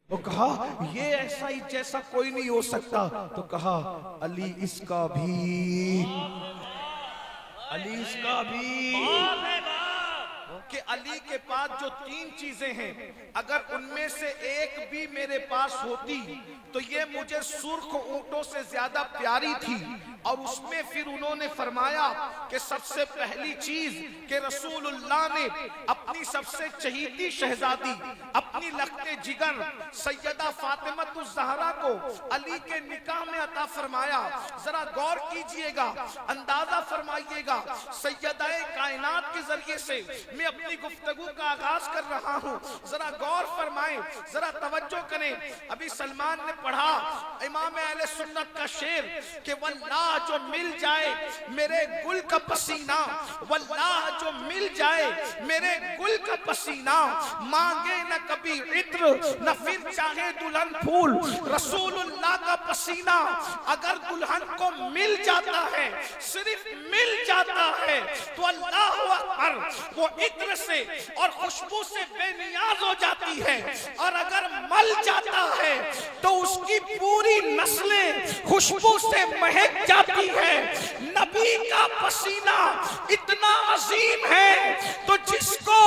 وہ کہا یہ ایسا ہی جیسا کوئی نہیں ہو سکتا. تو کہا علی اس کا بھی، علی اس کا بھی، کہ علی کے پاس جو 3 چیزیں ہیں اگر ان میں سے ایک بھی میرے پاس ہوتی تو یہ مجھے سرخ اونٹوں سے زیادہ پیاری تھی. اور اس میں پھر انہوں نے فرمایا کہ سب سے پہلی چیز کہ رسول اللہ نے اپنی سب سے چہیتی شہزادی، اپنی لخت جگر سیدہ فاطمہ الزہرا کو علی کے نکاح میں عطا فرمایا. ذرا غور کیجئے گا، اندازہ فرمائیے گا، سیدہ کائنات کے ذریعے سے میں اپنی گفتگو کا آغاز کر رہا ہوں. ذرا غور فرمائیں، ذرا توجہ کریں. ابھی سلمان نے پڑھا امام اہل سنت کا شعر کہ واللہ جو مل جائے میرے گل کا پسینہ، واللہ جو مل جائے میرے گل کا پسینہ، مانگے نہ کبھی عطر نہ پھر چاہے دلہن پھول. رسول اللہ کا پسینہ اگر دلہن کو مل جاتا ہے، صرف مل جاتا ہے، تو اللہ اکبر وہ عطر سے اور خوشبو سے بے نیاز ہو جاتی ہے. اور اگر مل جاتا ہے تو اس کی پوری نسلیں خوشبو سے مہک جاتی ہے. نبی کا پسینہ اتنا عظیم ہے تو جس کو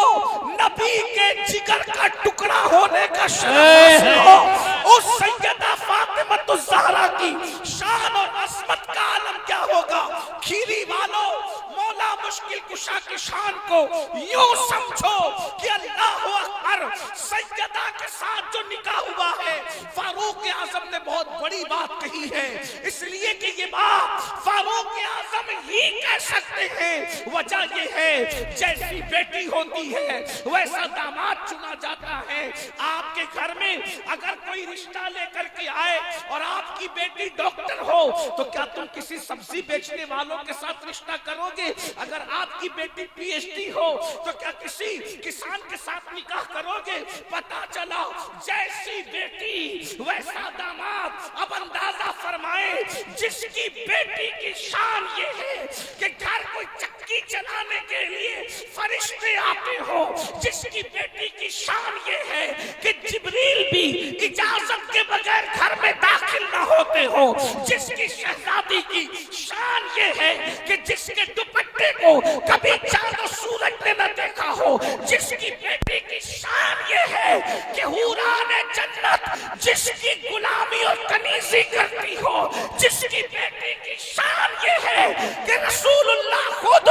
نبی کے جگر کا ٹکڑا ہونے کا شرف ہو، اس سیدہ فاطمہ الزہرا کی شان اور عظمت کا عالم کیا ہوگا. کھیری والوں، مولا مشکل کشا کی شان کو یوں سمجھو کہ اللہ اکبر سیدہ کے ساتھ جو نکاح ہوا ہے، فاروق اعظم نے بہت بڑی بات کہی ہے، اس لیے کہ یہ بات فاروق اعظم ہی کہہ سکتے ہیں. وجہ یہ ہے جیسی بیٹی ہوتی ہے ویسا داماد چنا جاتا ہے. آپ کے گھر میں اگر کوئی رشتہ لے کر کے آئے اور آپ کی بیٹی ڈاکٹر ہو تو کیا تم کسی سبزی بیچنے والوں کے ساتھ رشتہ کرو گے؟ اگر آپ کی بیٹی پی ایچ ڈی ہو تو کیا کسی کسان کے ساتھ نکاح کرو گے؟ پتا چلا جیسی بیٹی ویسا داماد. اب اندازہ فرمائیں جس کی بیٹی کی شان یہ ہے کہ گھر کو چکی چلانے کے لیے فرشتے آتے ہو، جس کی بیٹی کی شان یہ ہے کہ جبریل بھی اجازت کے بغیر گھر میں داخل نہ ہوتے ہو، جس کی شہزادی کی شان یہ ہے کہ جس کے دوپٹے کو کبھی چاند و سورج نے نہ دیکھا ہو، جس کی بیٹی کی شان یہ ہے کہ حوران جنت جس کی غلامی اور کنیزی کرتی ہو، جس کی بیٹی کی شان یہ ہے کہ رسول اللہ خود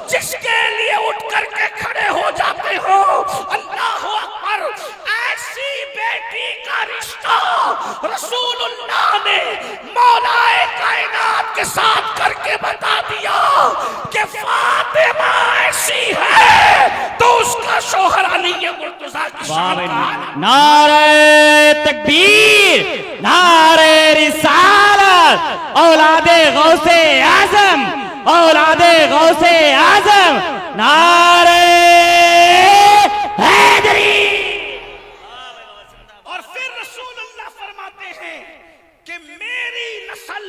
جس کے لیے اٹھ کر کے کھڑے ہو جاتے ہو. اللہ اکبر، ایسی بیٹی کا رشتہ رسول اللہ نے مولا کائنات کے ساتھ کر کے بتا دیا کہ فاطمہ ایسی ہے تو اس کا شوہر علی مرتضیٰ کی شان کا. نعرہ تکبیر، نعرہ رسالت، اولاد غوث اعظم، اولاد غوث اعظم، نعرہ حیدری. اور پھر رسول اللہ فرماتے ہیں کہ میری نسل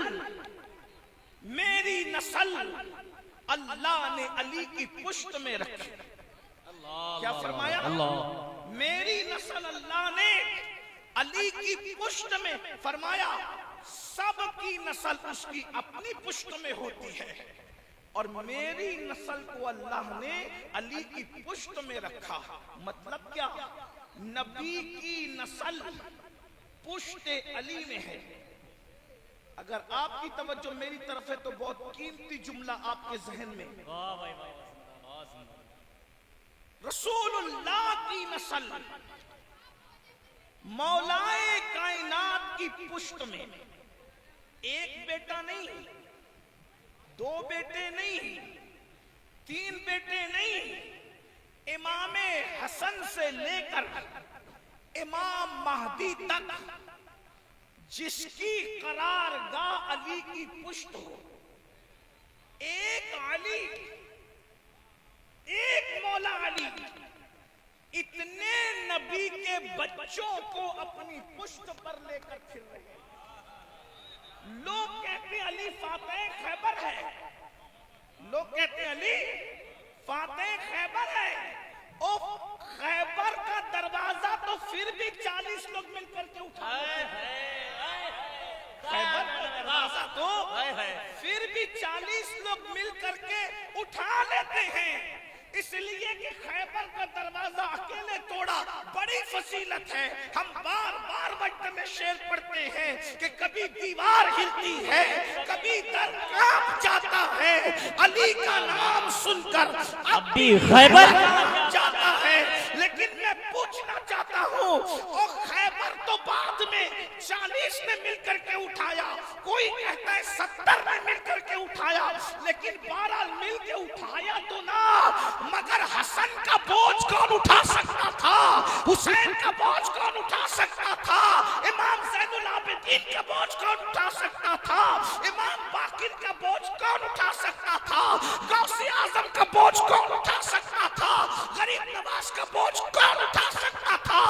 اللہ نے علی کی پشت میں رکھی. کیا فرمایا؟ میری نسل اللہ نے علی کی پشت میں. فرمایا سب کی نسل اس کی اپنی پشت میں ہوتی ہے، اور میری نسل کو اللہ نے علی کی پشت میں رکھا. مطلب کیا؟ نبی کی نسل پشت علی میں ہے. اگر آپ کی توجہ میری طرف ہے تو بہت قیمتی جملہ آپ کے ذہن میں. رسول اللہ کی نسل مولائے کائنات کی پشت میں. ایک بیٹا نہیں، 2 بیٹے نہیں، 3 بیٹے نہیں، امام حسن سے لے کر امام مہدی تک جس کی قرارگاہ علی کی پشت ہو. ایک علی، ایک مولا علی اتنے نبی کے بچوں کو اپنی پشت پر لے کر پھر رہے ہیں. لوگ کہتے ہیں علی فاتح خیبر ہے، لوگ کہتے ہیں علی فاتح خیبر ہے. او خیبر کا دروازہ تو پھر بھی 40 لوگ مل کر کے اٹھائے، خیبر کا دروازہ تو پھر بھی 40 لوگ مل کر کے اٹھا لیتے ہیں، اس لیے کہ خیبر کا دروازہ اکیلے توڑا بڑی فضیلت ہے۔ ہم بار بار وقت میں شعر پڑھتے ہیں کہ کبھی دیوار ہلتی ہے، کبھی در کانپ جاتا ہے، علی کا نام سن کر اب بھی خیبر جاتا ہے۔ لیکن میں پوچھنا چاہتا ہوں، اور خیبر تو بعد میں 40 نے مل کر کے اٹھایا، کوئی کہتا ہے 70 نے مل کر کے اٹھایا، لیکن 12 مل کے اٹھایا تو نہ، مگر حسن کا بوجھ کون اٹھا سکتا تھا، حسین کا بوجھ کون اٹھا سکتا تھا، امام زین العابدین کا بوجھ کون اٹھا سکتا تھا، امام باقر کا بوجھ کون اٹھا سکتا تھا، غوث اعظم کا بوجھ کون اٹھا سکتا تھا، غریب نواز کا بوجھ کون اٹھا سکتا تھا،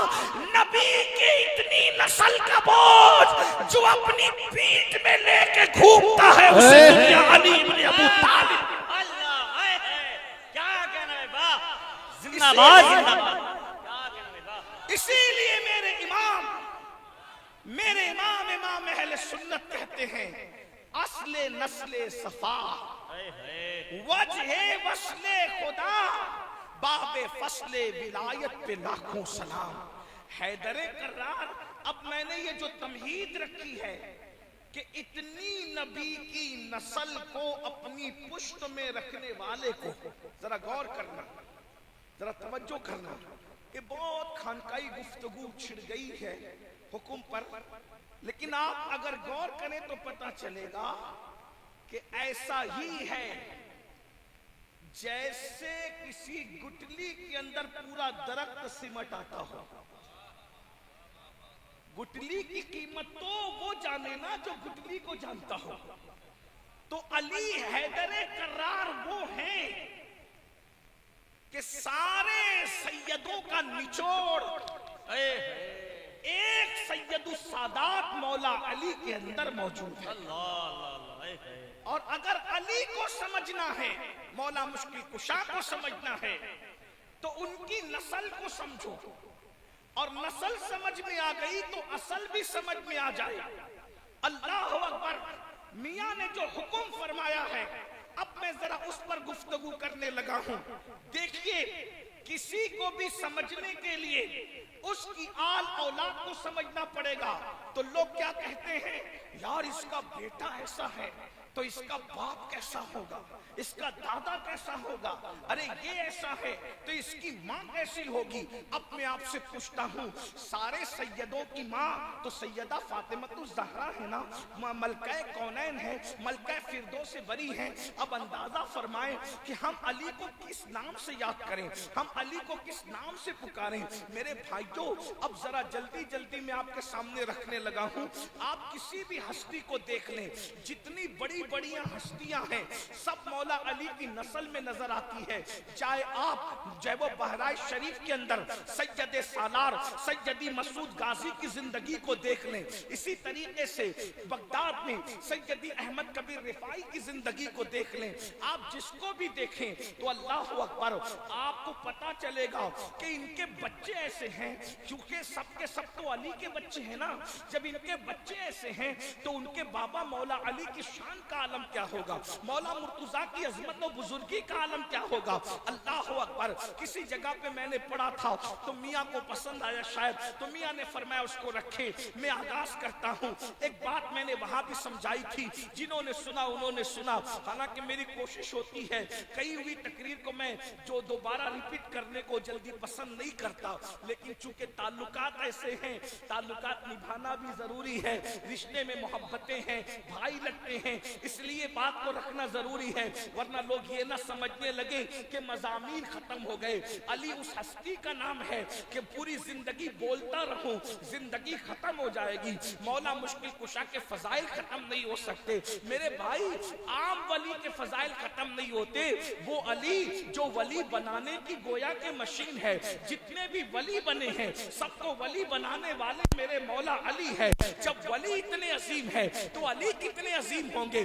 نبی کی اتنی نسل کا بوجھ جو اپنی پیٹھ میں لے کے گھومتا ہے اسے دنیا علی ابن ابو طالب۔ اسی لیے میرے امام اہل سنت کہتے ہیں، اصل نسل صفا وجہ وصل خدا باب فصل ولایت پہ لاکھوں سلام۔ حیدر کرار، اب میں نے یہ جو تمہید رکھی ہے کہ اتنی نبی کی نسل کو اپنی پشت میں رکھنے والے کو، ذرا غور کرنا، ذرا توجہ کرنا، یہ بہت خانقائی گفتگو چھڑ گئی ہے حکم پر، لیکن آپ اگر غور کریں تو پتہ چلے گا کہ ایسا ہی ہے جیسے کسی گٹلی کے اندر پورا درخت سمٹ آتا ہو۔ گٹلی کی قیمت تو وہ جانے نا جو گٹلی کو جانتا ہو۔ تو علی حیدر کرار وہ ہیں کہ سارے سیدوں کا نچوڑ ایک سید السادات مولا علی کے اندر موجود ہے۔ اور اگر علی کو سمجھنا ہے، مولا مشکل کشا کو سمجھنا ہے، تو ان کی نسل کو سمجھو، اور نسل سمجھ میں آ گئی تو اصل بھی سمجھ میں آ جائے۔ اللہ اکبر، میاں نے جو حکم فرمایا ہے، اب میں ذرا اس پر گفتگو کرنے لگا ہوں۔ دیکھیے، کسی کو بھی سمجھنے کے لیے اس کی آل اولاد کو سمجھنا پڑے گا۔ تو لوگ کیا کہتے ہیں، یار اس کا بیٹا ایسا ہے تو اس کا باپ کیسا ہوگا، اس کا دادا کیسا ہوگا، ارے یہ ایسا ہے تو اس کی ماں کیسی ہوگی۔ اب میں آپ سے پوچھتا ہوں، سارے سیدوں کی ماں تو سیدہ فاطمہ الزہرا ہے نا، ملکہ کونین ہے، ملکہ فردوس بری ہے۔ اب اندازہ فرمائیں کہ ہم علی کو کس نام سے یاد کریں، ہم علی کو کس نام سے پکاریں۔ میرے بھائیوں، اب ذرا جلدی جلدی میں آپ کے سامنے رکھنے لگا ہوں۔ آپ کسی بھی ہستی کو دیکھ لیں، جتنی بڑی بڑیاں ہستیاں ہیں سب مولا علی کی نسل میں نظر آتی ہے۔ چاہے آپ جو ہے وہ بہرائچ شریف کے اندر سید سالار سیدی مسعود غازی کی زندگی کو دیکھ لیں، اسی طریقے سے بغداد میں سیدی احمد کبیر رفاعی کی زندگی کو دیکھ لیں، آپ جس کو بھی دیکھیں تو اللہ اکبر، آپ کو پتا چلے گا کہ ان کے بچے ایسے ہیں، کیونکہ سب کے سب تو علی کے بچے ہیں نا۔ جب ان کے بچے ایسے ہیں تو ان کے بابا مولا علی کی شان کا عالم کیا ہوگا، مولا مرتضیٰ کی عظمت و بزرگی کا عالم کیا ہوگا۔ اللہ اکبر، کسی جگہ پہ میں نے پڑھا تھا تو میاں کو پسند آیا شاید، تو میاں نے فرمایا اس کو رکھے، میں آغاز کرتا ہوں۔ ایک بات میں نے وہاں بھی سمجھائی تھی، جنہوں نے سنا انہوں نے سنا، حالانکہ میری کوشش ہوتی ہے کئی ہوئی تقریر کو میں جو دوبارہ ریپیٹ کرنے کو جلدی پسند نہیں کرتا، لیکن چونکہ تعلقات ایسے ہیں، تعلقات نبھانا بھی ضروری ہے، رشتے میں محبتیں ہیں، بھائی لگتے ہیں، اس لیے بات کو رکھنا ضروری ہے، ورنہ لوگ یہ نہ سمجھنے لگے کہ مضامین ختم ہو گئے۔ علی اس ہستی کا نام ہے کہ پوری زندگی بولتا رہوں، زندگی ختم ہو جائے گی، مولا مشکل کشا کے فضائل ختم نہیں ہو سکتے۔ میرے بھائی، عام ولی کے فضائل ختم نہیں ہوتے، وہ علی جو ولی بنانے کی گویا کے مشین ہے، جتنے بھی ولی بنے ہیں سب کو ولی بنانے والے میرے مولا علی ہے۔ جب ولی اتنے عظیم ہے تو علی کتنے عظیم ہوں گے۔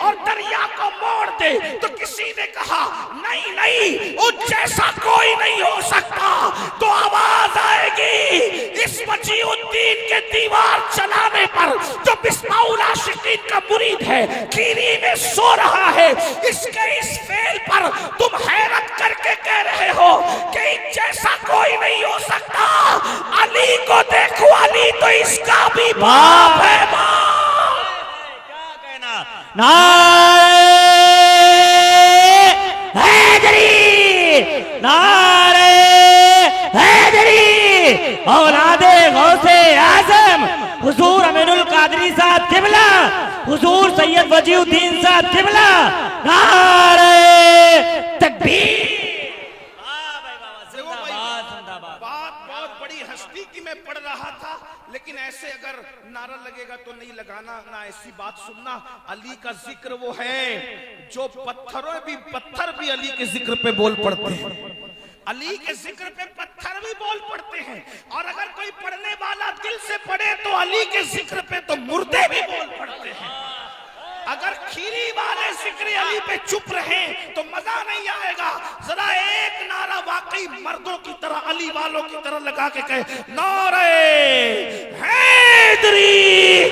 اور دریا کو موڑ دے، تو کسی نے کہا نہیں نہیں اس جیسا کوئی نہیں ہو سکتا، تو آواز آئے گی اس وجیہ الدین کے دیوار چلانے پر جو مصباح العاشقین کا مرید ہے کھیری میں سو رہا ہے، اس کے اس فعل پر تم حیرت کر کے کہہ رہے ہو کہ ان جیسا کوئی نہیں ہو سکتا۔ علی کو دیکھو، علی تو اس کا بھی باپ ہے۔ کیا کہنا؟ نعرہ حیدری، نعرہ حیدری، اولاد غوث اعظم حضور امین القادری صاحب قبلہ، حضور سید وجیہ الدین صاحب قبلہ، نعرہ تکبیر۔ بات بہت بڑی ہستی کی میں پڑھ رہا تھا، لیکن ایسے اگر نعرہ لگے گا تو نہیں لگانا، نہ ایسی بات سننا۔ علی کا ذکر وہ ہے جو پتھر بھی علی کے ذکر پہ بول پڑتے ہیں، علی کے ذکر پہ پتھر بھی بول پڑتے ہیں، اور اگر کوئی پڑھنے والا دل سے پڑھے تو علی کے ذکر پہ تو مردے بھی بول پڑتے ہیں۔ اگر کھیری والے ذکر علی پہ چپ رہیں تو مزہ نہیں آئے گا۔ ذرا ایک نعرہ واقعی مردوں کی طرح علی والوں کی طرح لگا کے کہے نعرہ حیدری،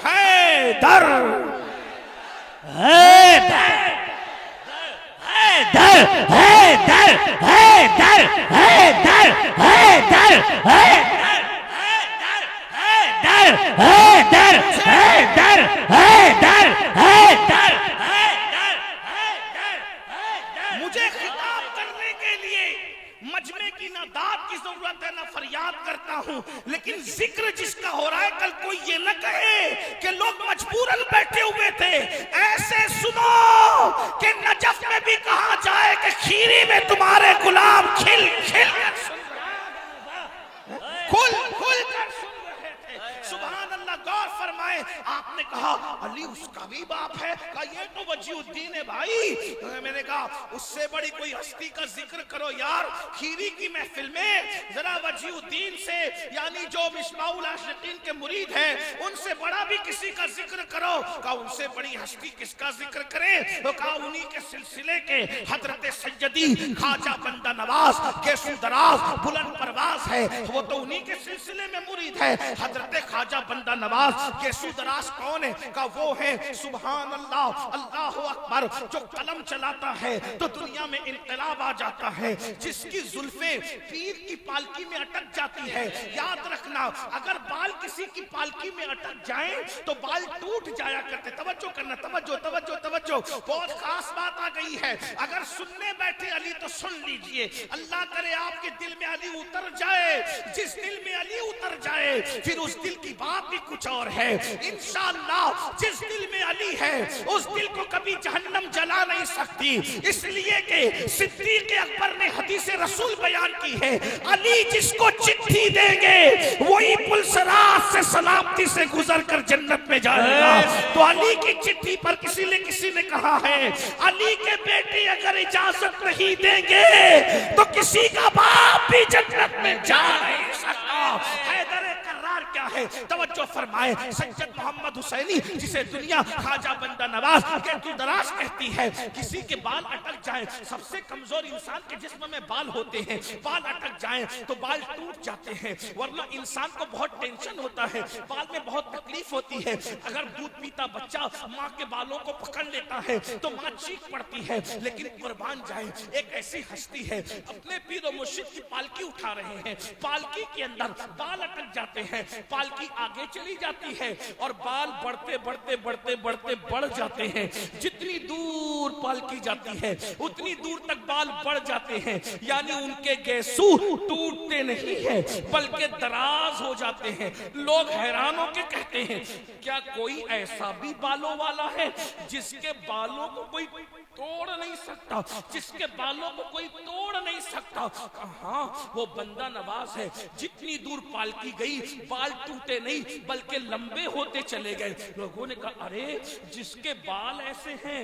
حیدر، حیدر، حیدر، حیدر، حیدر، حیدر، حیدر، حیدر، حیدر، حیدر، حیدر۔ مجھے خطاب کرنے کے لیے مجمع کی نہ داد کی ضرورت ہے نہ فریاد کرتا ہوں، لیکن ذکر جس کا ہو رہا ہے کل کوئی یہ نہ کہے کہ لوگ مجبوراً بیٹھے ہوئے تھے۔ ایسے سنو کہ نجف میں بھی کہا جائے کہ کھیری میں تمہارے غلام کھل کھل کر سن رہے ہیں، کھل کھل کر سن رہے تھے۔ سبحان اللہ، غور فرمائے۔ آپ نے کہا علی اس کا بھی باپ ہے، کہا یہ تو وجیہ الدین ہے بھائی۔ میں نے کہا اس سے بڑی کوئی ہستی کا ذکر کرو یار، کھیری کی محفل میں ذرا وجیہ الدین سے، یعنی جو مصباح العاشقین کے مرید ہیں ان سے بڑا بھی کسی کا ذکر کرو۔ کہا ان سے بڑی ہستی کس کا ذکر کریں؟ تو کہا انہی کے سلسلے کے حضرت سیدی خواجہ بندہ نواز گیسو دراز بلند پرواز ہے، وہ تو انہی کے سلسلے میں مرید ہے۔ حضرت خواجہ بندہ نواز گیسو دراز کون ہے؟ کہا وہ ہے سبحان اللہ، اللہ اکبر، جو قلم چلاتا ہے تو دنیا میں انقلاب آ جاتا ہے، جس کی زلفیں پیر کی پالکی میں اٹک جاتی ہے۔ یاد رکھنا اگر بال کسی کی پالکی میں اٹک جائیں تو بال ٹوٹ جایا کرتے۔ توجہ کرنا، توجہ توجہ توجہ، بہت خاص بات آ گئی ہے۔ اگر سننے بیٹھے علی تو سن لیجئے، اللہ کرے آپ کے دل میں علی اتر جائے۔ جس دل میں علی اتر جائے پھر اس دل کی بات بھی کچھ اور ہے۔ انشاءاللہ جس دل میں علی ہے اس دل کو کبھی جہنم جلا نہیں سکتی، اس لیے کہ صدیق اکبر نے حدیث رسول بیان کی ہے، علی جس کو چٹھی دیں گے وہی پلسرات سے سلامتی سے گزر کر جنت میں جائے گا۔ تو علی کی چٹھی پر کسی نے کہا ہے علی کے بیٹے اگر اجازت نہیں دیں گے تو کسی کا باپ بھی جنت میں جا نہیں سکتا۔ حیدر کرار کیا ہے؟ توجہ فرمائے، سید محمد حسینی جسے دنیا خواجہ بندہ نواز گیسو دراز کہتی ہے، کسی کے بال اٹک جائیں، سب سے کمزور انسان کے جسم میں بال ہوتے ہیں، بال اٹک جائیں تو بال ٹوٹ جاتے ہیں، ورنہ انسان کو بہت ٹینشن ہوتا ہے، بال میں بہت تکلیف ہوتی ہے۔ اگر دودھ پیتا بچہ ماں کے بالوں کو پکڑ لیتا ہے تو ماں چیخ پڑتی ہے، لیکن قربان جائیں ایک ایسی ہستی ہے اپنے پیر و مرشد کی پالکی اٹھا رہے ہیں، پالکی کے اندر بال اٹک جاتے ہیں، پالکی آگے چلی جاتی ہے اور بال بڑھتے بڑھتے بڑھتے بڑھتے بڑھ جاتے ہیں، جتنی دور پالکی جاتی ہے اتنی دور تک بال بڑھ جاتے ہیں، یعنی ان کے گیسو ٹوٹتے نہیں ہیں بلکہ دراز ہو جاتے ہیں۔ لوگ حیران ہو کے کہتے ہیں کیا کوئی ایسا بھی بالوں والا ہے جس کے بالوں کو کوئی توڑ نہیں سکتا، جس کے بالوں کو کوئی توڑ نہیں سکتا؟ ہاں وہ بندہ نواز ہے، جتنی دور پالکی گئی بال ٹوٹے نہیں بلکہ لمبے ہوتے چلے گئے۔ لوگوں نے کہا ارے جس کے بال ایسے ہیں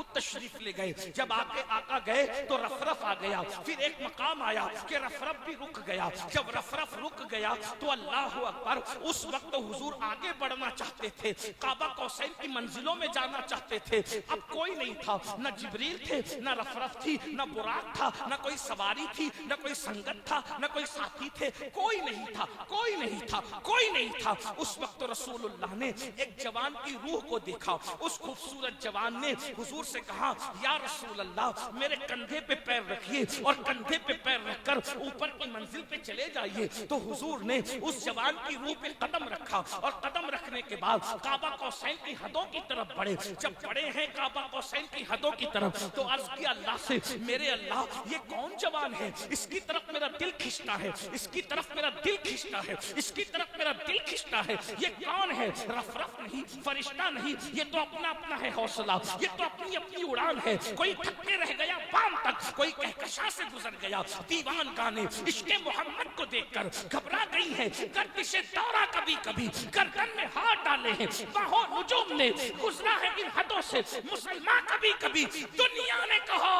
خود تشریف لے گئے. جب آقا گئے تو رفرف آ گیا. پھر ایک مقام آیا کہ رفرف بھی رک گیا. جب رفرف رک گیا تو اللہ اکبر، اس وقت حضور آگے بڑھنا چاہتے تھے، کعبہ قوسین کی منزلوں میں جانا چاہتے تھے. اب کوئی نہیں تھا، نہ جبریل تھے، نہ رفرف تھی، نہ براق تھا، نہ کوئی سواری تھی، نہ کوئی سنگت تھا، نہ کوئی ساتھی تھے. کوئی نہیں تھا، کوئی نہیں تھا، کوئی نہیں تھا. اس وقت رسول اللہ نے ایک جوان کی روح کو دیکھا. اس خوبصورت جوان نے حضور سے کہا یا رسول اللہ میرے کندھے پہ پیر رکھیے اور کندھے پہ پیر رکھ کر اوپر کی منزل پہ چلے جائیے. تو حضور نے اس جوان کی روح پہ قدم رکھا اور قدم رکھنے کے بعد کعبہ قوسین کی حدوں کی طرف بڑھے. جب بڑھے ہیں کعبہ قوسین کی حدوں کی طرف تو عرض کیا اللہ سے، میرے اللہ یہ کون جوان ہے؟ اس کی طرف میرا دل کھنچتا ہے، اس کی طرف میرا دل کھنچتا ہے، اس کی طرف میرا دل کھنچتا ہے. یہ کون ہے؟ رفرف نہیں، فرشتہ نہیں، یہ تو اپنا اپنا ہے حوصلہ، یہ تو اپنی اپنی اڑان ہے. کوئی تھکے رہ گیا بام تک، کوئی کہکشاں سے گزر گیا. دیوان گانے عشق محمد کو دیکھ کر گھبرا گئی ہے. گردش دورہ کبھی کبھی گردن میں ہاتھ ڈالے ہیں. باہو نجوم نے گزرا ہے ان حدوں سے مسلمان کبھی کبھی. دنیا نے کہا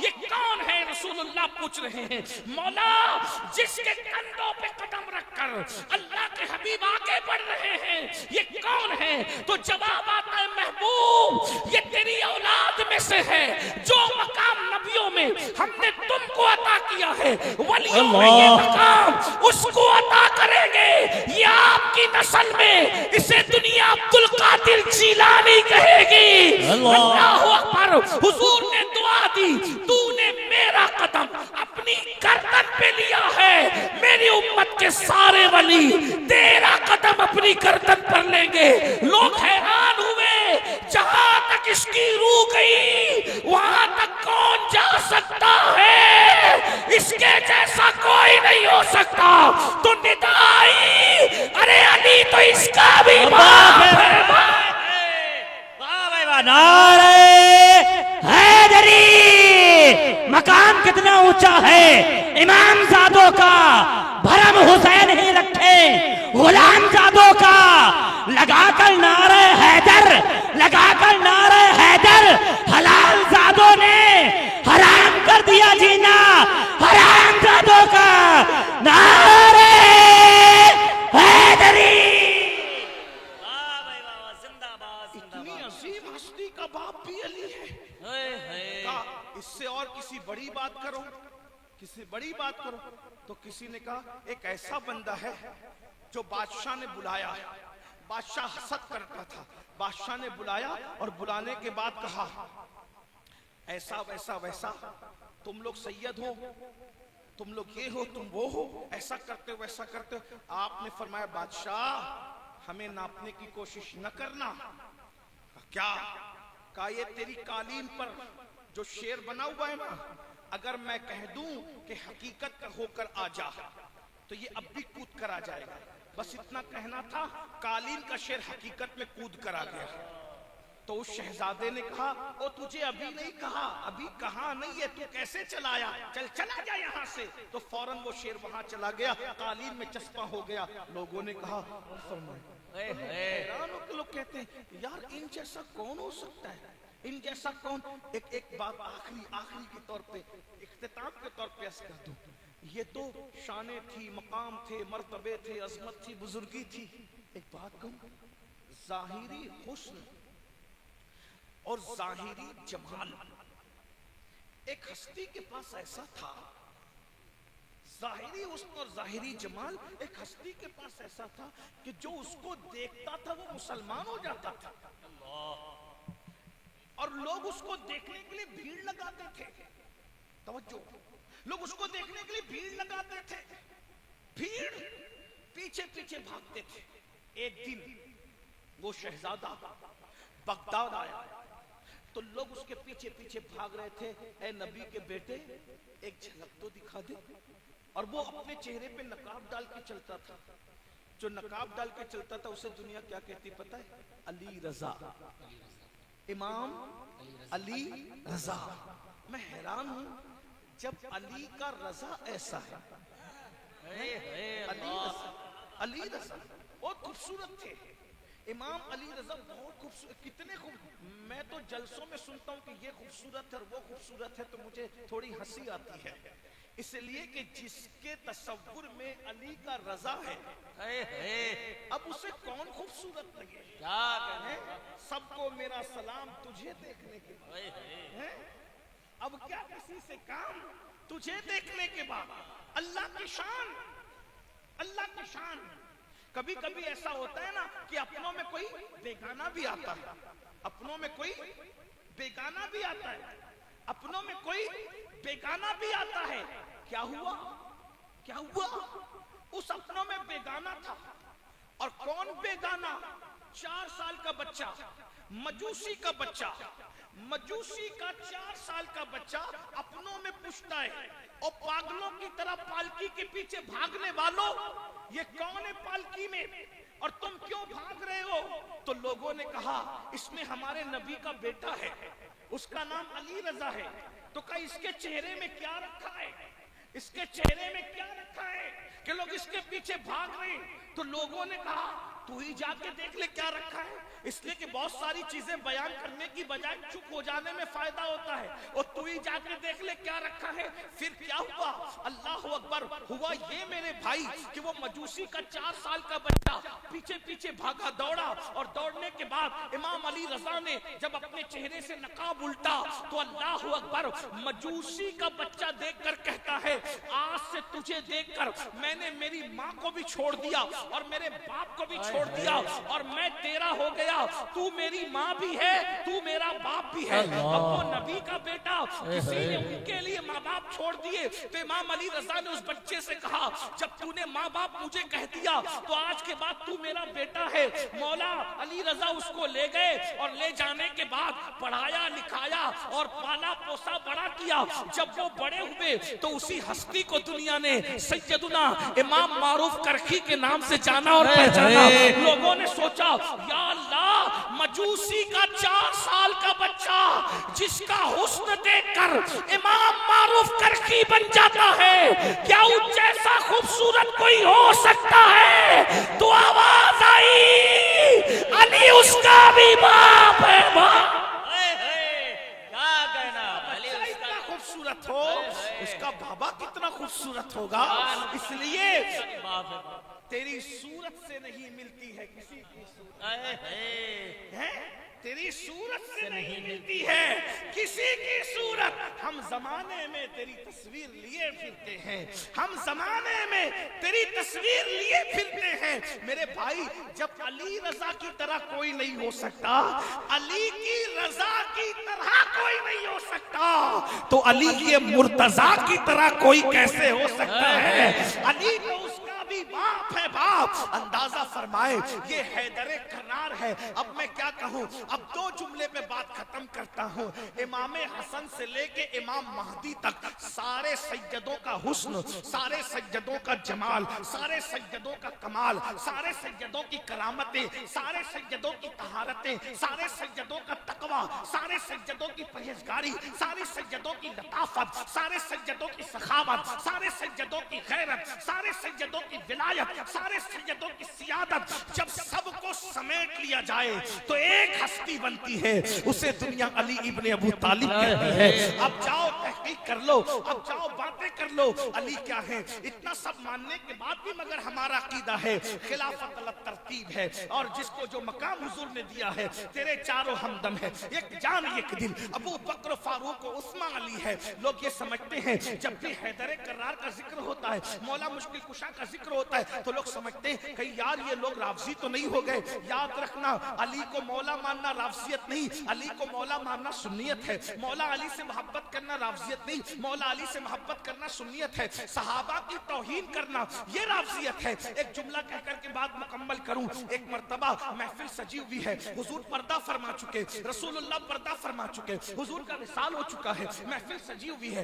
یہ کون ہے؟ رسول اللہ پوچھ رہے ہیں مولا جس کے کندھوں پہ قدم رکھ کر اللہ کے حبیب آگے بڑھ رہے ہیں یہ کون ہے؟ تو جواب آتا ہے محبوب یہ تیری اولاد میں سے ہے. جو مقام نبیوں میں ہم نے تم کو عطا کیا ہے ولیوں میں یہ مقام اس کو عطا کریں گے. یہ آپ کی نسل میں اسے دنیا عبد القادر جیلانی کہے گی. اللہ اکبر. حضور نے دعا دی تو نے میرا قدم اپنی گردن پہ لیا ہے، میری امت کے سارے ولی تیرا قدم اپنی گردن پر لیں گے. لوگ حیران ہوئے جہاں تک اس کی روح گئی وہاں تک کون جا سکتا ہے؟ اس کے جیسا کوئی نہیں ہو سکتا. تو ندا آئی ارے علی تو اس کا بھی باپ ہے. نعرہ حیدری. مقام کتنا اونچا ہے امام زادوں کا، بھرم حسین ہی رکھے غلام زادوں کا. لگا کر نعرہ حیدر، لگا کر نعرہ حیدر حلال زادوں نے حرام کر دیا جینا حرام زادوں کا. نعرہ حیدری. اتنی عظیم ہستی کا باپ بھی علی ہے. کہا اس سے اور کسی بڑی بات کرو، کسی بڑی بات کرو. تو کسی نے کہا ایک ایسا بندہ ہے جو بادشاہ نے بلایا. بادشاہ حسد کرتا تھا. بادشاہ نے بلایا اور بلانے کے بعد کہا ایسا ویسا ویسا، تم لوگ سید ہو، تم لوگ یہ ہو، تم وہ ہو، ایسا کرتے ہو ویسا کرتے ہو. آپ نے فرمایا بادشاہ ہمیں ناپنے کی کوشش نہ کرنا. کیا؟ کہا یہ تیری قالین پر جو شیر بنا ہوا ہے نا، اگر میں کہہ دوں کہ حقیقت کا ہو کر آ جا تو یہ اب بھی کود کر آ جائے گا. بس اتنا کہنا تھا، قالین کا شیر حقیقت میں کود کر آ گیا. تو اس شہزادے نے کہا او تجھے ابھی نہیں کہا؟ ابھی کہاں نہیں ہے، تو کیسے چلایا؟ چلا جا یہاں سے. تو فوراً وہ شیر وہاں چلا گیا، قالین میں چسپاں ہو گیا. لوگوں نے کہا حیران ہو کے لوگ کہتے ہیں یار ان جیسا کون ہو سکتا ہے، ان جیسا کون. ایک بات آخری کے طور پہ اختتام کے طور پہ عرض کر دوں. یہ تو شانیں تھی، مقام تھے، مرتبے تھے، عظمت تھی، بزرگی تھی. ایک بات کہوں، ظاہری حسن اور ظاہری جمال ایک ہستی کے پاس ایسا تھا. ظاہری حسن اور ظاہری جمال ایک ہستی کے پاس ایسا تھا کہ جو اس کو دیکھتا تھا وہ مسلمان ہو جاتا تھا. اور لوگ اس کو دیکھنے کے لیے بھیڑ لگاتے تھے. توجہ، لوگ اس کو دیکھنے کے لیے بھیڑ لگاتے تھے. بھیڑ پیچھے پیچھے بھاگتے تھے. ایک دن وہ شہزادہ بغداد آیا تو لوگ اس کے پیچھے پیچھے بھاگ رہے تھے. اے نبی کے بیٹے ایک جھلک تو دکھا دے. اور وہ اپنے چہرے پہ نقاب ڈال کے چلتا تھا. جو نقاب ڈال کے چلتا تھا اسے دنیا کیا کہتی پتہ ہے؟ علی رضا، امام علی رضا. میں حیران ہوں جب علی کا رضا ایسا ہے. علی رضا بہت خوبصورت تھے. امام علی رضا بہت خوبصورت، کتنے میں تو جلسوں میں سنتا ہوں کہ یہ خوبصورت ہے اور وہ خوبصورت ہے تو مجھے تھوڑی ہنسی آتی ہے، اس لیے کہ جس کے تصور میں علی کا رضا ہے اب اسے کون خوبصورت لگے؟ کیا کہنے؟ سب کو میرا سلام تجھے دیکھنے کے بعد، اب کیا کسی سے کام تجھے دیکھنے کے بعد؟ اللہ کی شان، اللہ کی شان۔ کبھی کبھی ایسا ہوتا ہے نا کہ اپنوں میں کوئی بیگانہ بھی آتا ہے، اپنوں میں کوئی بیگانہ بھی آتا ہے، اپنوں میں کوئی بیگانہ بھی آتا ہے۔ کیا ہوا؟ کیا ہوا؟ اس اپنوں میں بیگانہ تھا، اور کون بیگانہ؟ 4 سال کا بچہ، مجوسی کا بچہ، مجوسی کا 4 سال کا بچہ اپنوں میں پوچھتا ہے، اور پاگلوں کی طرح پالکی کے پیچھے بھاگنے والوں، یہ کون ہے پالکی میں اور تم کیوں بھاگ رہے ہو؟ تو لوگوں نے کہا اس میں ہمارے نبی کا بیٹا ہے، اس کا نام علی رضا ہے۔ تو کہا اس کے چہرے میں کیا رکھا ہے؟ اس کے چہرے میں کیا رکھا ہے کہ لوگ اس کے پیچھے بھاگ رہے ہیں؟ تو لوگوں نے کہا تو ہی جا کے دیکھ لے کیا رکھا ہے، اس لیے کہ بہت ساری چیزیں بیان کرنے کی بجائے چپ ہو جانے میں فائدہ ہوتا ہے، اور تو ہی جا کے دیکھ لے کیا رکھا ہے۔ پھر کیا ہوا؟ اللہ اکبر، ہوا یہ میرے بھائی کہ وہ مجوسی کا 4 سال کا بچہ پیچھے پیچھے بھاگا، دوڑا، اور دوڑنے کے بعد امام علی رضا نے جب اپنے چہرے سے نقاب الٹا تو اللہ اکبر، مجوسی کا بچہ دیکھ کر کہتا ہے آج سے تجھے دیکھ کر میں نے میری ماں کو بھی چھوڑ دیا اور میرے باپ کو بھی چھوڑ دیا، اور میں تیرا ہو گیا، تو میری ماں بھی ہے، تو میرا باپ بھی ہے۔ اب وہ نبی کا بیٹا، کسی نے ان کے لیے ماں باپ چھوڑ دیے، تو امام علی رضا نے اس بچے سے کہا جب تو نے ماں باپ مجھے کہہ دیا تو آج کے بعد تو میرا بیٹا ہے۔ مولا علی رضا اس کو لے گئے، اور لے جانے کے بعد پڑھایا لکھایا اور پالا پوسا بڑا کیا۔ جب وہ بڑے ہوئے تو اسی ہستی کو دنیا نے سیدنا امام معروف کرخی کے نام سے جانا اور پہچانا۔ لوگوں نے سوچا یا اللہ، مجوسی کا 4 سال کا بچہ جس کا حسن دیکھ کر امام معروف کرخی بن جاتا ہے، کیا اس جیسا خوبصورت کوئی ہو سکتا ہے؟ تو آواز آئی علی اس کا بھی باپ ہے۔ باپ کیا کہنا؟ علی بچہ اتنا خوبصورت ہو، اس کا بابا کتنا خوبصورت ہوگا۔ اس لیے تیری صورت سے نہیں ملتی ہے کسی کی صورت، تیری صورت سے نہیں ملتی ہے کسی کی صورت۔ ہم زمانے میں تیری تصویر لیے پھرتے ہیں، ہم زمانے میں تیری تصویر لیے پھرتے ہیں۔ میرے بھائی، جب علی رضا کی طرح کوئی نہیں ہو سکتا، علی کی رضا کی طرح کوئی نہیں ہو سکتا، تو علی یہ مرتضیٰ کی طرح کوئی کیسے ہو سکتا ہے؟ علی تو اس کا بھی باپ ہے، باپ۔ اندازہ فرمائے یہ حیدر کرار ہے۔ اب میں کیا کہوں؟ اب 2 جملے میں بات ختم کرتا ہوں۔ امام حسن سے لے کے امام مہدی تک سارے سیدوں کا حسن، سارے سیدوں کا جمال، سارے سیدوں کا کمال، سارے سیدوں کی کرامتیں، سارے سیدوں کی طہارتیں، سارے سیدوں کا تقوی، سارے سیدوں کی پرہیزگاری، سارے سیدوں کی لطافت، سارے سیدوں کی سخاوت، سارے سیدوں کی غیرت، سارے سیدوں کی ولایت، سارے سیدوں کی سیادت، جب سب کو سمیٹ لیا جائے تو ایک ہستی بنتی ہے، اسے دنیا علی ابن ابو طالب کہتی ہے۔ اب جاؤ تحقیق کر لو، اب جاؤ باتیں کر لو، علی کیا ہے۔ اتنا سب ماننے کے بعد بھی مگر ہمارا عقیدہ ہے خلافت الگ ترتیب ہے، اور جس کو جو مقام حضور نے دیا ہے، تیرے چاروں ہمدم ہے، ایک جان ایک دل، ابو بکر فاروق و عثمان علی ہے۔ لوگ یہ سمجھتے ہیں جب بھی حیدر کرار کا ذکر ہوتا ہے، مولا مشکل کشا کا ذکر ہوتا ہے، تو لوگ سمجھتے ہیں کہ یار یہ لوگ رافضی تو نہیں ہو گئے۔ یاد رکھنا، علی کو مولا ماننا رافضیت نہیں، علی کو مولا ماننا سنیت ہے۔ مولا علی سے محبت کرنا رافضیت نہیں، مولا علی سے محبت کرنا سنیت ہے۔ صحابہ کی توہین کرنا یہ رافضیت ہے۔ ایک جملہ کہہ کر کے بات مکمل کروں۔ ایک مرتبہ محفل سجی ہوئی ہے، حضور پردہ فرما چکے، رسول اللہ پردہ فرما چکے، حضور کا وصال ہو چکا ہے، محفل سجی ہوئی ہے۔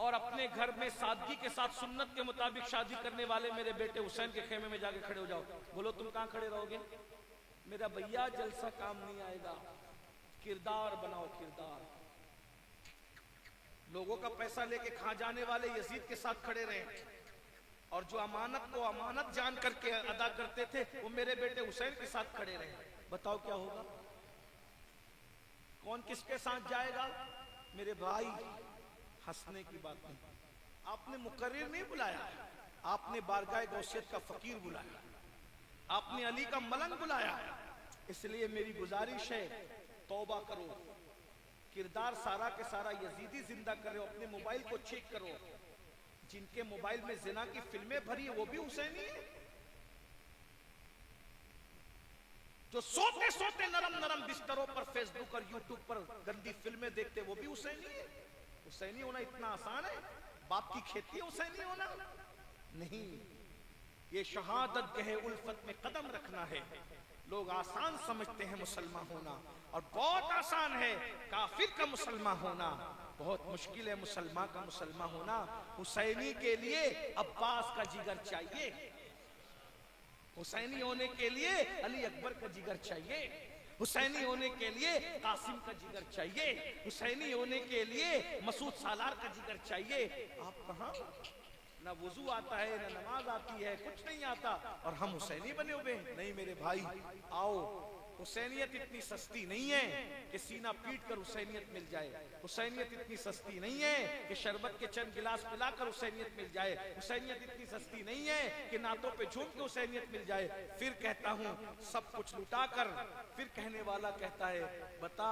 اور اپنے گھر میں سادگی کے ساتھ سنت کے مطابق شادی کرنے والے میرے بیٹے حسین کے خیمے میں جا کے کھڑے ہو جاؤ. بولو تم کہاں کھڑے رہو گے؟ میرا بھیا جلسہ کام نہیں آئے گا. کردار بناؤ، کردار. لوگوں کا پیسہ لے کے کھا جانے والے یزید کے ساتھ کھڑے رہے، اور جو امانت کو امانت جان کر کے ادا کرتے تھے وہ میرے بیٹے حسین کے ساتھ کھڑے رہے. بتاؤ کیا ہوگا؟ کون کس کے ساتھ جائے گا؟ میرے بھائی، ہنسنے کی بات نہیں. آپ نے مقرر نہیں بلایا، آپ نے بارگاہ غوثیت کا فقیر بلایا، آپ نے علی کا ملنگ بلایا. اس لیے میری گزارش ہے، توبہ کرو. کردار سارا کے سارا یزیدی زندہ کر رہے ہو. اپنے موبائل کو چیک کرو، جن کے موبائل میں زنا کی فلمیں بھری ہیں وہ بھی حسینی ہے. جو سوتے سوتے نرم نرم بستروں پر فیس بک اور یوٹیوب پر گندی فلمیں دیکھتے وہ بھی حسینی ہے. حسینی ہونا اتنا آسان ہے؟ باپ کی کھیتی ہے حسینی ہونا؟ نہیں. یہ شہادت گہ الفت میں قدم رکھنا ہے. لوگ آسان سمجھتے ہیں مسلمان ہونا، اور بہت آسان ہے کافر کا مسلمان ہونا. بہت مشکل ہے مسلمان کا مسلمان ہونا. حسینی کے لیے عباس کا جگر چاہیے، حسینی ہونے کے لیے علی اکبر کا جگر چاہیے، حسینی ہونے کے لیے قاسم کا جگر چاہیے، حسینی ہونے کے لیے مسعود سالار کا جگر چاہیے. آپ کہاں؟ نہ وضو آتا ہے، نہ نماز آتی ہے، کچھ نہیں آتا، اور ہم حسینی بنے ہوئے ہیں. نہیں میرے بھائی، آؤ. حسینیت اتنی سستی نہیں ہے کہ سینہ پیٹ کر حسینیت مل جائے. حسینیت اتنی سستی نہیں ہے کہ شربت کے چند گلاس پلا کر حسینیت مل جائے. حسینیت اتنی سستی نہیں ہے کہ نعتوں پہ جھوم کے حسینیت مل جائے. پھر کہتا ہوں سب کچھ لٹا کر پھر کہنے والا کہتا ہے بتا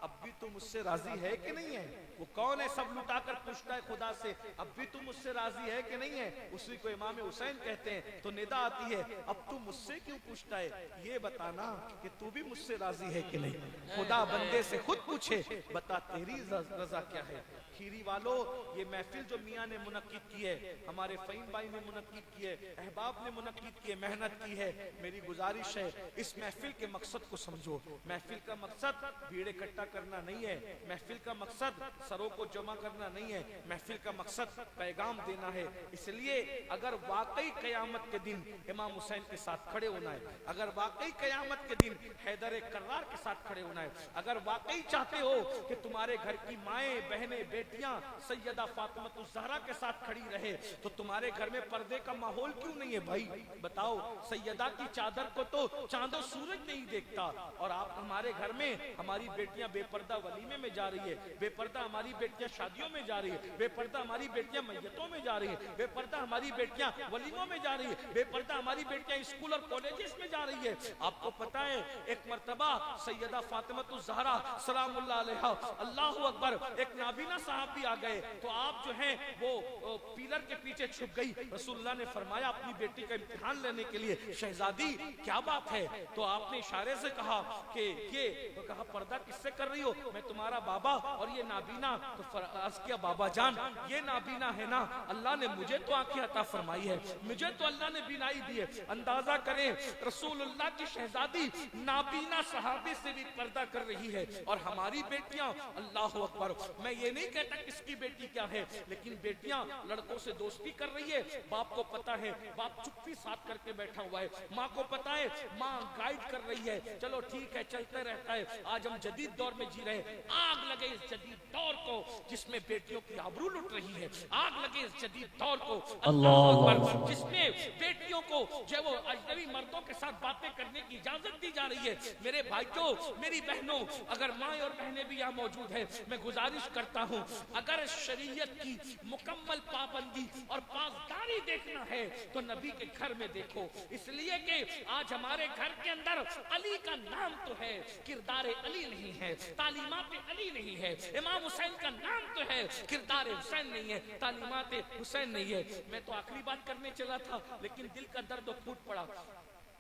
اب بھی تو مجھ سے راضی ہے کہ نہیں ہے؟ وہ کون ہے سب لٹا کر پوچھتا ہے خدا سے اب بھی تو مجھ سے راضی ہے کہ نہیں ہے؟ اسی کو امام حسین کہتے ہیں. تو ندا آتی ہے اب تو مجھ سے کیوں پوچھتا ہے؟ یہ بتانا کہ تو بھی مجھ سے راضی ہے کہ نہیں. خدا بندے سے خود پوچھے بتا تیری رضا کیا ہے. کھیری والو، یہ محفل جو میاں نے منعقد کی ہے، ہمارے فہیم بھائی نے منعقد کی ہے، احباب نے منعقد کی ہے، محنت کی ہے. میری گزارش ہے اس محفل کے مقصد کو سمجھو. محفل کا مقصد بھیڑ اکٹھا کرنا نہیں ہے، محفل کا مقصد سروں کو جمع کرنا نہیں ہے، محفل کا مقصد پیغام دینا ہے. اس لیے اگر واقعی قیامت کے دن امام حسین کے ساتھ کھڑے ہونا ہے، اگر واقعی قیامت کے دن حیدر کرار کے ساتھ کھڑے ہونا ہے، اگر واقعی چاہتے ہو کہ تمہارے گھر کی مائیں بہنیں بیٹیاں سیدہ فاطمہ الزہرا کے ساتھ کھڑی رہے تو تمہارے گھر میں پردے کا ماحول کیوں نہیں ہے بھائی؟ بتاؤ. سیدہ کی چادر کو تو چاند و سورج نہیں دیکھتا، اور آپ ہمارے گھر میں ہماری بیٹیاں بے پردہ ولیمے میں جا رہی ہے، بے پردہ ہماری بیٹیاں شادیوں میں جا رہی ہے، بے پردہ ہماری بیٹیاں میتوں میں جا رہی ہے، بے پردہ ہماری بیٹیاں ولیموں میں جا رہی ہے، بے پردہ ہماری بیٹیاں اسکول اور کالجز میں جا رہی ہے. آپ کو پتا ہے ایک مرتبہ سیدہ فاطمہ الزہرا سلام اللہ علیہا، اللہ اکبر، ایک نابینا صحابی آ گئے تو آپ جو ہیں وہ پیلر کے پیچھے چھپ گئی. رسول اللہ نے فرمایا اپنی بیٹی کا امتحان لینے کے لیے شہزادی کیا بات ہے؟ تو آپ نے اشارے سے کہا کہ یہ کہا پردہ کس سے کر رہی ہو؟ میں تمہارا بابا اور یہ نابینا. تو عرض کیا بابا جان یہ نابینا ہے نا، اللہ نے مجھے تو آنکھیں عطا فرمائی ہے، مجھے تو اللہ نے بینائی دی ہے. اندازہ کریں رسول اللہ کی شہزادی نابینا صحابی سے بھی پردہ کر رہی ہے، اور ہماری بیٹیاں اللہ اکبر. میں یہ نہیں کہتا کس کی بیٹی کیا ہے، لیکن بیٹیاں لڑکوں سے دوستی کر رہی ہے. باپ کو پتا ہے، باپ چپی ساتھ کر کے بیٹھا ہوا ہے. ماں کو پتا ہے، ماں گائیڈ کر رہی ہے. چلو ٹھیک ہے چلتے رہتا ہے. آج ہم جدید دور میں جی رہے ہیں. آگ لگے اس جدید دور کو جس میں بیٹیوں کی آبرو لٹ رہی ہے. آگ لگے اس جدید دور کو اللہ اکبر جس میں بیٹیوں کو جو وہ اجنبی مردوں کے ساتھ باتیں کرنے کی اجازت دی جا رہی ہے. میرے بھائیوں میری بہنوں، اگر ماں اور بہنیں بھی یہاں موجود ہیں، میں گزارش کرتا ہوں اگر شریعت کی مکمل پابندی اور پاسداری دیکھنا ہے تو نبی کے گھر میں دیکھو. اس لیے کہ آج ہمارے گھر کے اندر علی کا نام تو ہے، کردار علی نہیں ہے، تعلیمات علی نہیں ہے. امام حسین کا نام تو ہے، کردار حسین نہیں ہے، تعلیمات حسین نہیں ہے. میں تو آخری بات کرنے چلا تھا لیکن دل کا درد پھوٹ پڑا.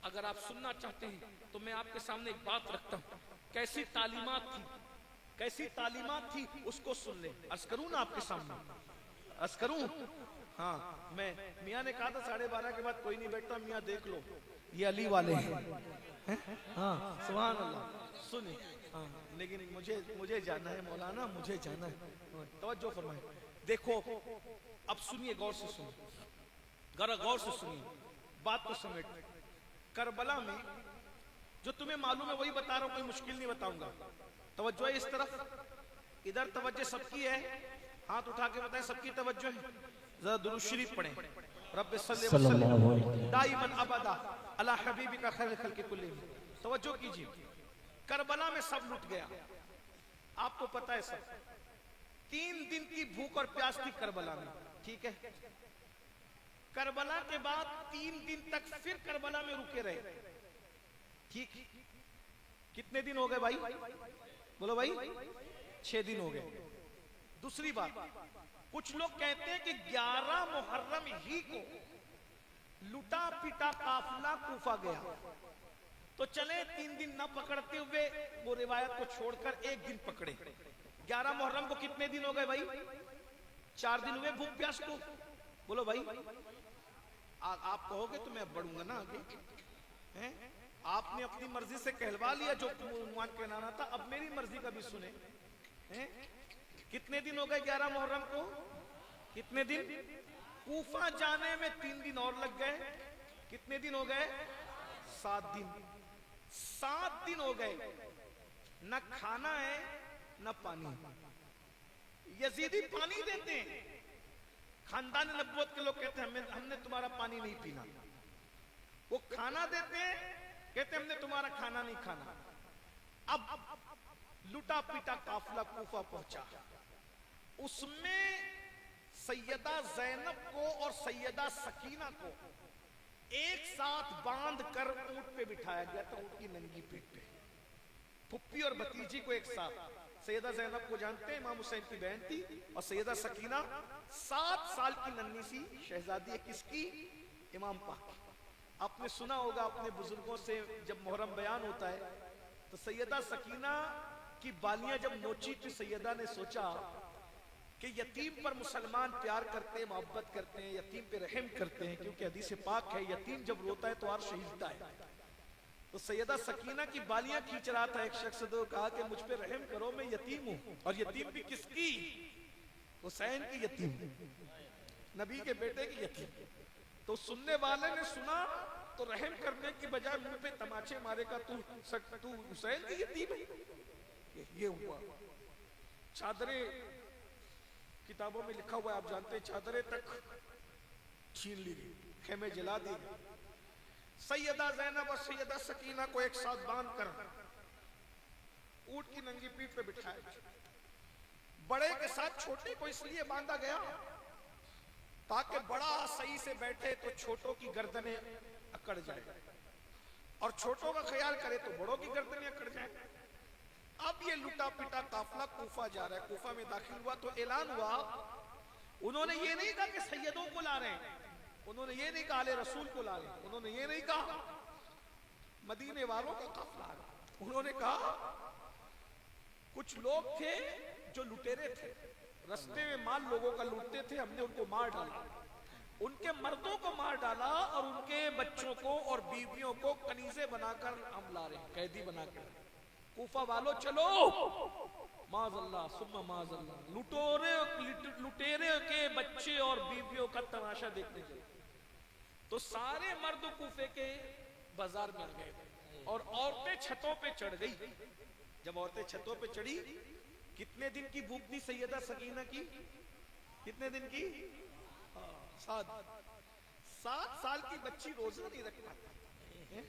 اگر آپ سننا چاہتے ہیں تو میں آپ کے سامنے ایک بات رکھتا ہوں. کیسی تعلیمات تھی، کیسی تعلیمات تھی اس کو سن لیں. عرض کروں نا آپ کے سامنے، عرض کروں. ہاں میں میاں نے کہا تھا 12:30 کے بعد کوئی نہیں بیٹھتا. میاں دیکھ لو یہ علی والے ہیں. ہاں سبحان اللہ سنیں. ہاں لیکن مجھے جانا ہے مولانا، مجھے جانا ہے. توجہ فرمائیں. دیکھو اب سنیے، غور سے سنیے، غور سے سنیے، بات کو سمیٹ۔ کربلا میں جو تمہیں معلوم ہے وہی بتا رہا ہوں، کوئی مشکل نہیں بتاؤں گا۔ توجہ ہے اس طرف، ادھر توجہ سب کی ہے، ہاتھ اٹھا کے بتائیں سب کی توجہ ہے۔ ذرا درود شریف پڑھیں، رب صلی وسلم دائما ابدا علی حبیبک خیر الخلق کلہم۔ توجہ کیجیے، کربلا میں سب لٹ گیا، آپ کو پتا ہے سب، 3 دن کی بھوک اور پیاس تھی کربلا میں، ٹھیک ہے۔ کربلا کے بعد 3 دن تک پھر کربلا میں رکے رہے، ٹھیک۔ کتنے دن ہو گئے بھائی؟ بولو بھائی، 6 دن ہو گئے۔ دوسری بات، کچھ لوگ کہتے ہیں کہ 11 محرم ہی کو لٹا پیٹا قافلہ کوفہ گیا، تو چلے 3 دن نہ پکڑتے ہوئے وہ روایت کو چھوڑ کر 1 دن پکڑے۔ 11 محرم کو کتنے دن ہو گئے بھائی؟ 4 دن ہوئے بھوک پیاس کو۔ بولو بھائی، آپ کہو گے تو میں بڑھوں گا نا آگے، آپ نے اپنی مرضی سے کہلوا لیا جو عنوان کہلانا تھا، اب میری مرضی کا بھی سنیں۔ کتنے دن ہو گئے 11 محرم کو؟ کتنے دن؟ کوفہ جانے میں 3 دن اور لگ گئے، کتنے دن ہو گئے؟ 7 دن۔ 7 دن ہو گئے، نہ کھانا ہے نہ پانی۔ یزیدی پانی دیتے ہیں، خاندان نبوت کے لوگ کہتے ہیں ہم نے تمہارا پانی نہیں پینا، وہ کھانا دیتے ہیں، کہتے ہیں ہم نے تمہارا کھانا نہیں کھانا۔ اب لٹا پیٹا قافلہ کوفہ پہنچا، اس میں سیدہ زینب کو اور سیدہ سکینہ کو ایک ساتھ باندھ کر اونٹ پہ بٹھایا گیا تھا، اونٹ کی ننگی پیٹھ پہ، پھپھی اور بھتیجی کو ایک ساتھ۔ سیدہ زینب کو جانتے ہیں، امام حسین کی بہن تھی، اور سیدہ سکینہ 7 سال کی ننھی سی شہزادی ہے، کس کی؟ امام پاک۔ آپ نے سنا ہوگا اپنے بزرگوں سے جب محرم بیان ہوتا ہے تو سیدہ سکینہ کی بالیاں جب نوچی تو سیدہ نے سوچا کہ یتیم پر مسلمان پیار کرتے ہیں، محبت کرتے ہیں، یتیم پہ رحم کرتے ہیں، کیونکہ حدیث پاک ہے یتیم جب روتا ہے تو عرش ہلتا ہے۔ تو سیدہ سکینہ کی بالیاں کھینچ رہا تھا ایک شخص، تو کہا کہ مجھ پہ رحم کرو، میں یتیم ہوں، اور یتیم بھی کس کی؟ حسین کی یتیم، نبی کے بیٹے کی یتیم۔ تو سننے والے نے سنا تو رحم کرنے کی بجائے منہ پہ تماچے مارے گا، تو حسین کی یتیم ہے؟ یہ ہوا۔ چادریں کتابوں میں لکھا ہوا ہے، آپ جانتے ہیں، چادریں تک چھین لی گئی، خیمے جلا دی گئی۔ سیدہ زینب اور سیدہ سکینہ کو ایک ساتھ باندھ کر اونٹ کی ننگی پیٹھ پہ بٹھایا، بڑے کے ساتھ چھوٹے کو اس لیے باندھا گیا تاکہ بڑا صحیح سے بیٹھے تو چھوٹوں کی گردنیں اکڑ جائے، اور چھوٹوں کا خیال کرے تو بڑوں کی گردنیں اکڑ جائیں۔ اب یہ لٹا پٹا قافلہ کوفہ جا رہا ہے، کوفہ میں داخل ہوا تو اعلان ہوا، انہوں نے یہ نہیں کہا کہ سیدوں کو لا رہے ہیں، انہوں نے یہ نہیں کہا آلِ رسول کو لا رہے ہیں، انہوں نے یہ نہیں کہا مدینے والوں کا قافلہ آ رہا، انہوں نے کہا کچھ لوگ تھے جو لٹیرے تھے، رستے میں مال لوگوں کا لوٹتے تھے، ہم نے ان کو مار ڈالا، ان کے مردوں کو مار ڈالا، اور ان کے بچوں کو اور بیویوں کو کنیزے بنا کر ہم لا رہے ہیں، قیدی بنا کر۔ کوفہ والوں چلو، معاذ اللہ ثم معاذ اللہ، لٹیرے کے بچے اور بیویوں کا تماشا دیکھنے چلو۔ تو سارے مرد کوفے کے بازار میں گئے، اور عورتیں چھتوں پہ چڑھ گئی۔ جب عورتیں چھتوں پہ چڑھی، کتنے دن کی بھوک تھی سیدہ سکینہ کی؟ کتنے دن کی؟ 7 سال کی بچی روزہ نہیں رکھ پاتی۔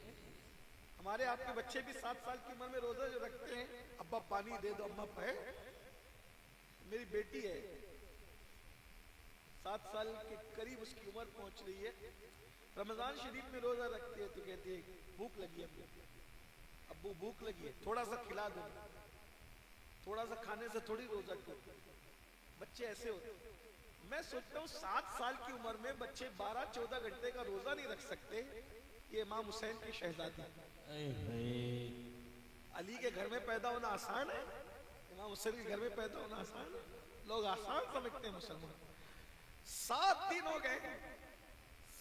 ہمارے آپ کے بچے بھی 7 سال کی عمر میں روزہ جو رکھتے ہیں، ابا پانی دے دو، اماں پہ۔ میری بیٹی ہے 7 سال کے قریب اس کی عمر پہنچ رہی ہے، رمضان شریف میں روزہ رکھتی ہے تو کہتی ہے بھوک لگی ہے، ابو بھوک لگی ہے، تھوڑا سا کھلا دو، تھوڑا سا کھانے سے تھوڑی روزہ کرو۔ بچے ایسے ہوتے ہیں۔ میں سوچتا ہوں 7 سال کی عمر میں بچے 12-14 گھنٹے کا روزہ نہیں رکھ سکتے، یہ امام حسین کی شہزادی۔ علی کے گھر میں پیدا ہونا آسان ہے، امام حسین کے گھر میں پیدا ہونا آسان ہے، لوگ آسان سمجھتے ہیں مسلمان۔ 7 دن ہو گئے،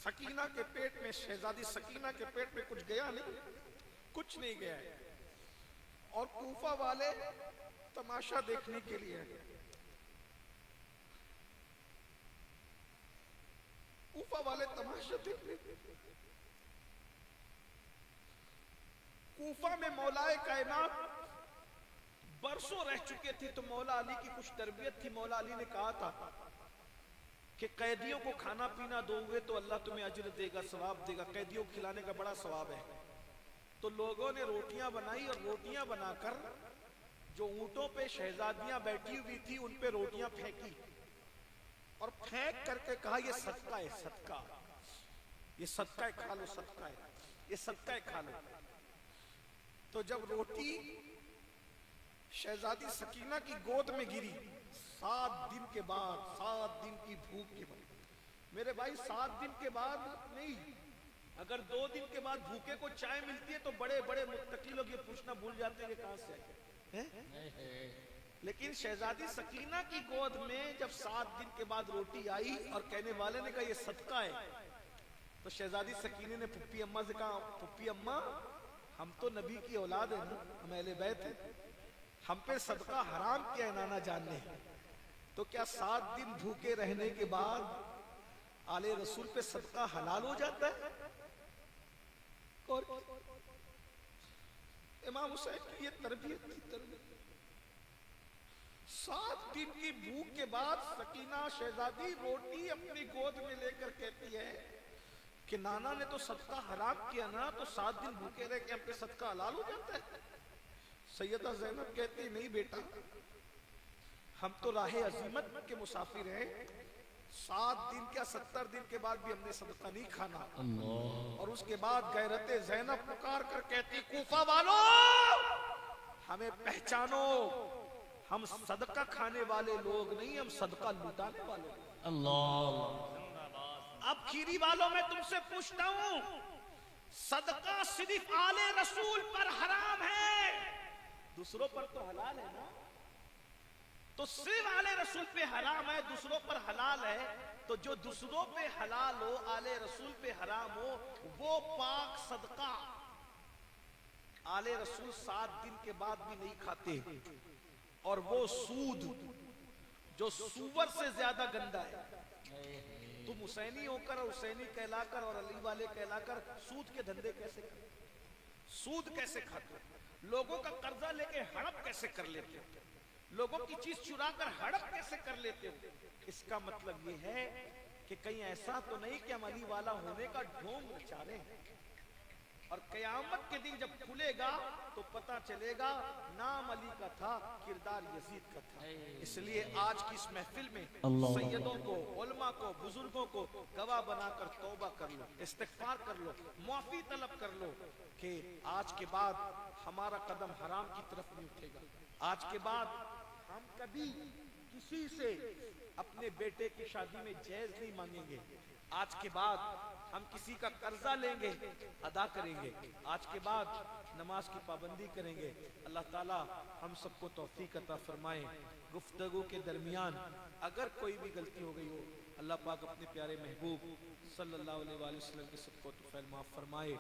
سکینہ کے پیٹ میں، شہزادی سکینہ کے پیٹ میں کچھ گیا نہیں، کچھ نہیں گیا ہے، اور کوفہ والے تماشا دیکھنے کے لیے کوفہ والے تماشا دیکھ رہے تھے. کوفہ میں مولائے کائنات برسوں رہ چکے تھے تو مولا علی کی کچھ تربیت تھی. مولا علی نے کہا تھا کہ قیدیوں کو کھانا پینا دو گے تو اللہ تمہیں اجر دے گا، ثواب دے گا. قیدیوں کو کھلانے کا بڑا ثواب ہے. تو لوگوں نے روٹیاں بنائی اور روٹیاں بنا کر جو اونٹوں پہ شہزادیاں بیٹھی ہوئی تھی ان پہ روٹیاں پھینکی اور پھینک کر کے کہا یہ صدقہ ہے، صدقہ، یہ صدقہ ہے، کھا لو، صدقہ ہے، یہ صدقہ ہے، کھا لو. تو جب روٹی شہزادی سکینہ کی گود میں گری 7 دن کے بعد، 7 دن کی بھوک کے بعد، میرے بھائی 7 دن کے بعد نہیں، اگر 2 دن کے بعد بھوکے کو چائے ملتی ہے تو بڑے بڑے متقی لوگ یہ پوچھنا بھول جاتے ہیں کہ کہاں سے ہے. لیکن شہزادی سکینہ کی گود میں جب 7 دن کے بعد روٹی آئی اور کہنے والے نے کہا یہ صدقہ ہے، تو شہزادی سکینہ نے پھپھی اماں سے کہا پھپھی اماں ہم تو نبی کی اولاد ہیں نا، ہم اہل بیت ہیں، ہم پہ صدقہ حرام کیا ہے نانا جان نے، تو کیا 7 دن بھوکے رہنے کے بعد آل رسول پہ صدقہ حلال ہو جاتا ہے؟ اور امام حسین کی یہ تربیت تھی، تربیت. 7 دن کی بھوک کے بعد سکینہ شہزادی روٹی اپنی گود میں لے کر کہتی ہے کہ نانا نے تو صدقہ حرام کیا نا، تو 7 دن بھوکے رہ کے ہم پہ صدقہ حلال ہو جاتا ہے. سیدہ زینب کہتی نہیں بیٹا، ہم تو راہ عزیمت کے مسافر ہیں، 7 دن کیا 70 دن کے بعد بھی ہم نے صدقہ نہیں کھانا. اور اس کے بعد غیرت زینب پکار کر کہتی کوفہ والو ہمیں پہچانو، ہم صدقہ کھانے والے لوگ نہیں، ہم صدقہ لوٹانے والے لوگ. اللہ. اب کھیری والوں میں تم سے پوچھتا ہوں، صدقہ صرف آل رسول پر حرام ہے، دوسروں پر تو حلال ہے نا؟ تو صرف آل رسول پہ حرام ہے، دوسروں پر حلال ہے. تو جو دوسروں پہ حلال ہو، آل رسول پہ حرام ہو، وہ پاک صدقہ آل رسول 7 دن کے بعد بھی نہیں کھاتے. اور وہ سود جو سور سے زیادہ گندا ہے، تم حسینی ہو کر اور حسینی کہلا کر اور علی والے کہلا کر سود کے دھندے کیسے کرتے، سود کیسے کھاتے، لوگوں کا قرضہ لے کے ہڑپ کیسے کر لیتے ہو، لوگوں کی چیز چرا کر ہڑپ کیسے کر لیتے ہو. اس کا مطلب یہ ہے کہ کہیں ایسا تو نہیں کہ ہم علی والا ہونے کا ڈھونگ مچا رہے ہیں. اور قیامت کے دن جب کھلے گا تو پتہ چلے گا نام علی کا تھا، کردار یزید کا تھا. اس لیے آج کی اس محفل میں سیدوں کو، علماء کو، بزرگوں کو گواہ بنا کر توبہ کر لو، استغفار کر لو، معافی طلب کر لو کہ آج کے بعد ہمارا قدم حرام کی طرف نہیں اٹھے گا. آج کے بعد ہم کبھی کسی سے اپنے بیٹے کی شادی میں جہیز نہیں مانگیں گے. آج کے بعد ہم کسی کا قرضہ لیں گے، ادا کریں گے. آج کے بعد نماز کی پابندی کریں گے. اللہ تعالی ہم سب کو توفیق عطا فرمائے. گفتگو کے درمیان اگر کوئی بھی غلطی ہو گئی ہو، اللہ پاک اپنے پیارے محبوب صلی اللہ علیہ وآلہ وسلم کے سب کو طفیل معاف فرمائے.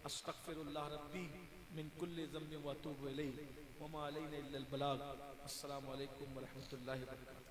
استغفر اللہ ربی من کل ذنب واتوب الیہ وما علینا الا البلاغ. السلام علیکم ورحمۃ اللہ وبرکاتہ.